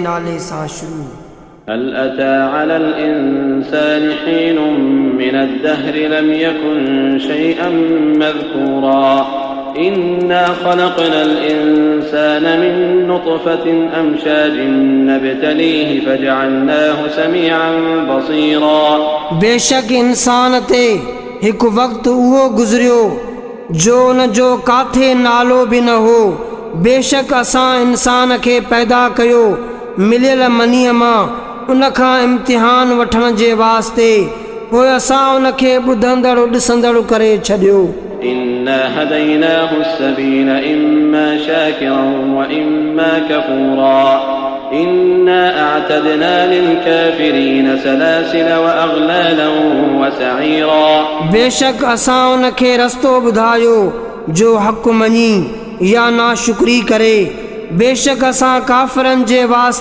नाले सां शुरू। هل أتى على الإنسان حين من الدهر لم يكن شيئا مذكورا إنا خلقنا الإنسان من نطفة أمشاج نبتليه فجعلناه سميعا بصيرا बेशक इंसान ते हिकु वक़्तु उहो गुज़रियो जो उन जो काथे नालो बि न हो। बेशक असां इंसान खे पैदा कयो मिलियल मनीअ मां उन खां इम्तिहान वठण जे वास्ते, पोइ असां उन खे ॿुधंदड़ ॾिसंदड़ करे छॾियो। إنا هديناه السبيل إما شاكرا وإما كفورا إنا أعتدنا للكافرين سلاسل وأغلالا وسعيرا बेशक असां उन खे रस्तो ॿुधायो जो हक़ मञी या नाशुक्री करे। बेशक असां काफ़िरनि जे वास्ते